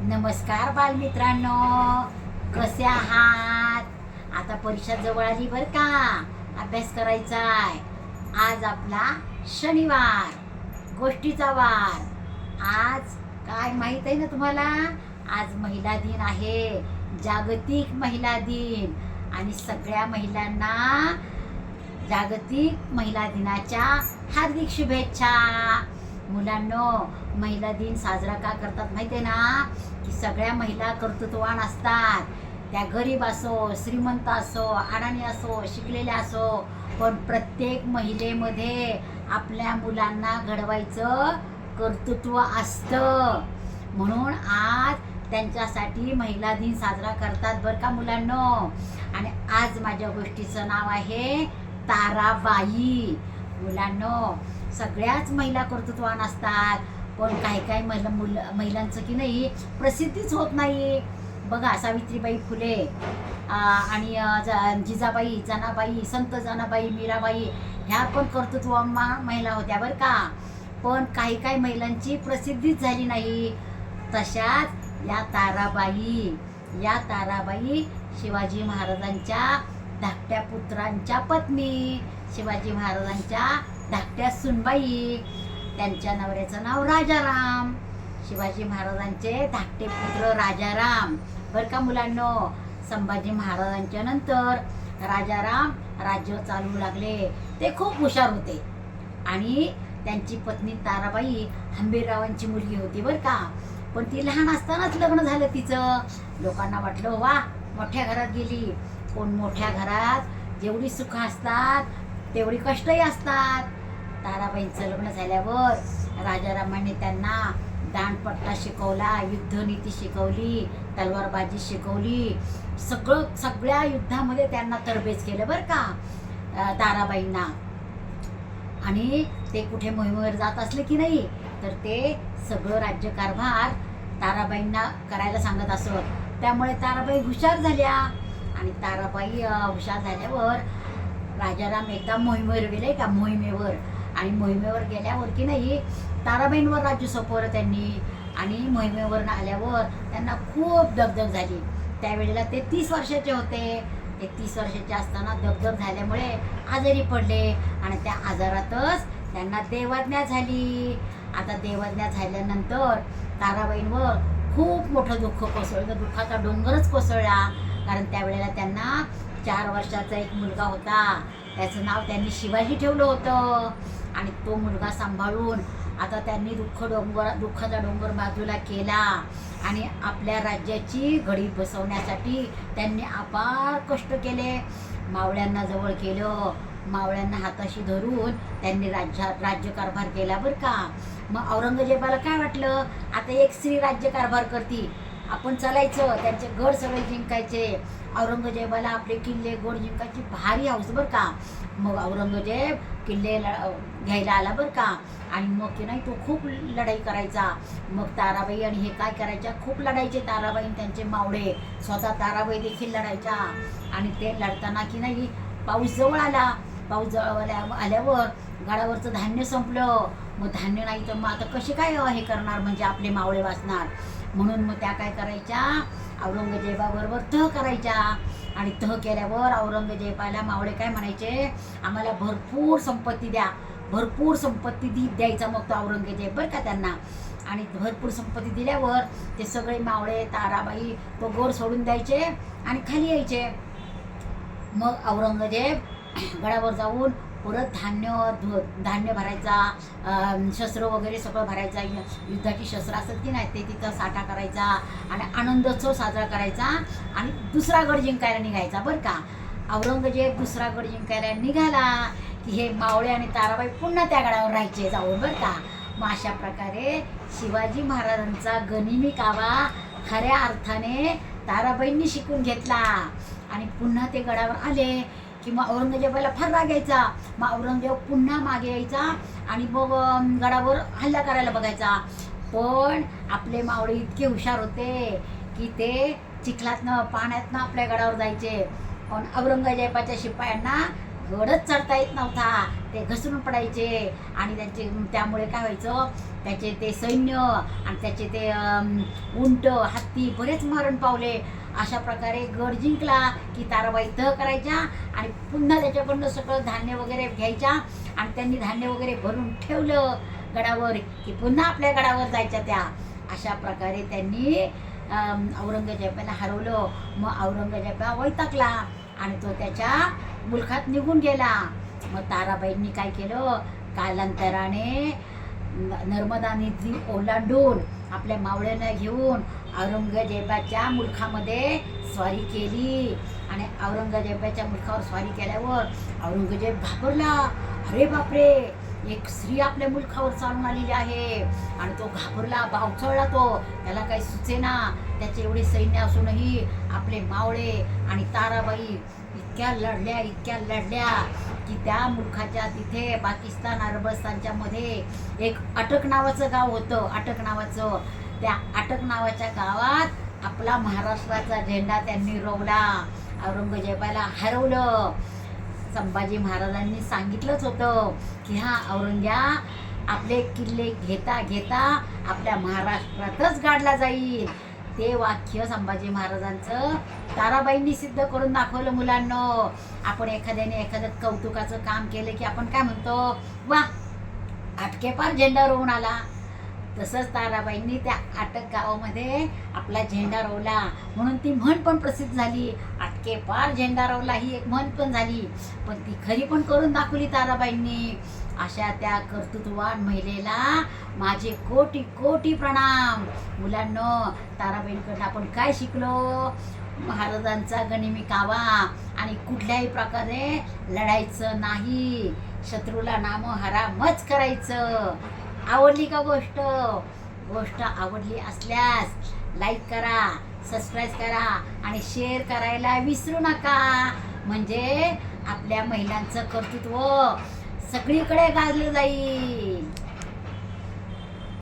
नमस्कार बालमित्रांनो, कसे आहात? आता परीक्षा जवळ आली बरं का, अभ्यास करायचा आहे. आज आपला शनिवार, गोष्टीचा वार. आज काय माहित आहे ना तुम्हाला? आज महिला दिन आहे, जागतिक महिला दिन. आणि सगळ्या महिलांना जागतिक महिला दिनाच्या हार्दिक शुभेच्छा. मुलांनो, महिला दिन साजरा का करतात माहिती आहे ना? की सगळ्या महिला कर्तृत्ववान असतात. त्या गरीब असो, श्रीमंत असो, अडाणी असो, शिकलेल्या असो, पण प्रत्येक महिलेमध्ये आपल्या मुलांना घडवायचं कर्तृत्व असतं. म्हणून आज त्यांच्यासाठी महिला दिन साजरा करतात बरं का मुलांनो. आणि आज माझ्या गोष्टीचं नाव आहे ताराबाई. मुलांनो, सगळ्याच महिला कर्तृत्ववान असतात, पण काही महिलांचं की नाही प्रसिद्धीच होत नाही. बघा, सावित्रीबाई फुले आणि जिजाबाई, जनाबाई, संत जनाबाई, मीराबाई, ह्या पण कर्तृत्ववान महिला होत्या बरं का. पण काही महिलांची प्रसिद्धीच झाली नाही. तशाच या ताराबाई शिवाजी महाराजांच्या धाकट्या पुत्रांच्या पत्नी, शिवाजी महाराजांच्या धाकट्या सुनबाई. त्यांच्या नवऱ्याचं नाव राजाराम. शिवाजी महाराजांचे धाकटे पुत्र राजाराम बरं का मुलांनो. संभाजी महाराजांच्या नंतर राजाराम राज्य चालवू लागले. ते खूप हुशार होते आणि त्यांची पत्नी ताराबाई हंबीररावांची मुलगी होती बरं का. पण ती लहान असतानाच लग्न झालं तिचं. लोकांना वाटलं वा, मोठ्या घरात गेली. पण मोठ्या घरात जेवढी सुख असतात तेवढी कष्टही असतात. ताराबाईंचं लग्न झाल्यावर राजारामांनी त्यांना दांडपट्टा शिकवला, युद्धनीती शिकवली, तलवारबाजी शिकवली. सगळ्या युद्धामध्ये त्यांना तरबेज केलं बरं का ताराबाईंना. आणि ते कुठे मोहिमेवर जात असले की नाही तर ते सगळं राज्यकारभार ताराबाईंना करायला सांगत असत. त्यामुळे ताराबाई हुशार झाल्या. आणि ताराबाई हुशार झाल्यावर राजाराम एकदा मोहिमेवर गेले का, आणि मोहिमेवर गेल्यावर की नाही ताराबाईंवर राज्य सोपवलं त्यांनी. आणि मोहिमेवर आल्यावर त्यांना खूप दगदग झाली. त्यावेळेला ते 30 वर्षाचे होते. ते 30 वर्षाचे असताना दगदग झाल्यामुळे आजारी पडले आणि त्या आजारातच त्यांना देवाज्ञा झाली. आता देवाज्ञा झाल्यानंतर ताराबाईंवर खूप मोठं दुःख कोसळलं. दुःखाचा डोंगरच कोसळला. कारण त्यावेळेला त्यांना 4 वर्षाचा एक मुलगा होता. त्याचं नाव त्यांनी शिवाजी ठेवलं होतं. आणि तो मुलगा सांभाळून आता त्यांनी दुःखाचा डोंगर बाजूला केला. आणि आपल्या राज्याची घडी बसवण्यासाठी त्यांनी अपार कष्ट केले. मावळ्यांना जवळ केलं. मावळ्यांना हाताशी धरून त्यांनी राज्यकारभार केला बरं का. मग औरंगजेबाला काय वाटलं, आता एक स्त्री राज्यकारभार करती, आपण चालायचं, त्यांचे गड सगळे जिंकायचे. औरंगजेबाला आपले किल्ले गड जिंकायची भारी हौस बरं का. मग औरंगजेब किल्ले घ्यायला आला बरं का. आणि मग की नाही तो खूप लढाई करायचा. मग ताराबाई आणि हे काय करायच्या, खूप लढायचे ताराबाई त्यांचे मावळे. स्वतः ताराबाई देखील लढायच्या. आणि ते लढताना की नाही पाऊस जवळ आला. पाऊस जवळ आल्यावर गडावरचं धान्य संपलं. मग धान्य नाही तर मग आता कसे काय हे करणार, म्हणजे आपले मावळे वाचणार. म्हणून मग त्या काय करायच्या, औरंगजेबाबरोबर तह करायच्या. आणि तह केल्यावर औरंगजेबाला मावळे काय म्हणायचे, आम्हाला भरपूर संपत्ती द्या, भरपूर संपत्ती द्यायचा मग तो औरंगजेब बरं का त्यांना. आणि भरपूर संपत्ती दिल्यावर ते सगळे मावळे ताराबाई तो गोर सोडून द्यायचे आणि खाली यायचे. मग औरंगजेब गडावर जाऊन परत धान्य भरायचा, शस्त्र वगैरे सगळं भरायचा, युद्धाची शस्त्र असतात की नाही ते तिथं साठा करायचा आणि आनंदोत्सव साजरा करायचा. आणि दुसरा गड जिंकायला निघायचा बरं का. औरंगजेब दुसरा गड जिंकायला निघाला की हे मावळे आणि ताराबाई पुन्हा त्या गडावर राहायचे जाऊन बरं का. मग अशा प्रकारे शिवाजी महाराजांचा गनिमी कावा खऱ्या अर्थाने ताराबाईंनी शिकून घेतला. आणि पुन्हा ते गडावर आले की मग औरंगजेबाला फार राग यायचा. मग औरंगजेब पुन्हा मागे यायचा आणि मग गडावर हल्ला करायला बघायचा. पण आपले मावळे इतके हुशार होते की ते चिखलातनं पाण्यातनं आपल्या गडावर जायचे. पण औरंगजेबाच्या शिपायांना गडच चढता येत नव्हता, ते घसरून पडायचे आणि त्यांचे त्यामुळे काय व्हायचं, त्याचे ते सैन्य आणि त्याचे ते उंट हत्ती बरेच मरण पावले. अशा प्रकारे गड जिंकला की ताराबाई तह करायच्या आणि पुन्हा त्याच्याकडनं सगळं धान्य वगैरे घ्यायच्या आणि त्यांनी धान्य वगैरे भरून ठेवलं गडावर की पुन्हा आपल्या गडावर जायच्या त्या. अशा प्रकारे त्यांनी औरंगजेबाला हरवलं. मग औरंगजेबा वैतागला आणि तो त्याच्या मुलखात निघून गेला. मग ताराबाईंनी काय केलं, कालांतराने नर्मदा नदी ओलांडून आपल्या मावळ्यांना घेऊन औरंगजेबाच्या मुलखामध्ये स्वारी केली. आणि औरंगजेबाच्या मुलखावर स्वारी केल्यावर औरंगजेब घाबरला. अरे बापरे, एक स्त्री आपल्या मुलखावर चालून आलेली आहे. आणि तो घाबरला, बावचळला, तो त्याला काही सुचेना. त्याचे एवढे सैन्य असूनही आपले मावळे आणि ताराबाई इतक्या लढल्या की त्या मुलखाच्या तिथे पाकिस्तान अरबस्तानच्या मध्ये एक अटक नावाचं गाव होतं. अटक नावाचं, त्या अटक नावाच्या गावात आपला महाराष्ट्राचा झेंडा त्यांनी रोवला. औरंगजेबाला हरवलं. संभाजी महाराजांनी सांगितलंच होतं की हा औरंग्या आपले किल्ले घेता घेता आपल्या महाराष्ट्रातच गाडला जाईल. ते वाक्य संभाजी महाराजांचं ताराबाईंनी सिद्ध करून दाखवलं. मुलांनो, आपण एखाद्याने एखादं कौतुकाचं काम केलं की आपण काय म्हणतो, वा अटके पार झेंडा रोवून आला. तसंच ताराबाईंनी त्या अटक गावामध्ये आपला झेंडा रोवला म्हणून ती म्हण पण प्रसिद्ध झाली. अटके पार झेंडा रोवला ही एक म्हण पण झाली, पण ती खरी पण करून दाखवली ताराबाईंनी. अशा त्या कर्तृत्ववान महिलेला माझे कोटी कोटी प्रणाम. मुलांनो, ताराबाईंकडनं आपण काय शिकलो, महाराजांचा गनिमी कावा आणि कुठल्याही प्रकारे लढायचं नाही, शत्रूला नामहरामच करायचं. आवडली का गोष्ट? गोष्ट आवडली असल्यास लाईक करा, सबस्क्राईब करा आणि शेअर करायला विसरू नका. म्हणजे आपल्या महिलांचं कर्तृत्व सगळीकडे गाजलं जाईल.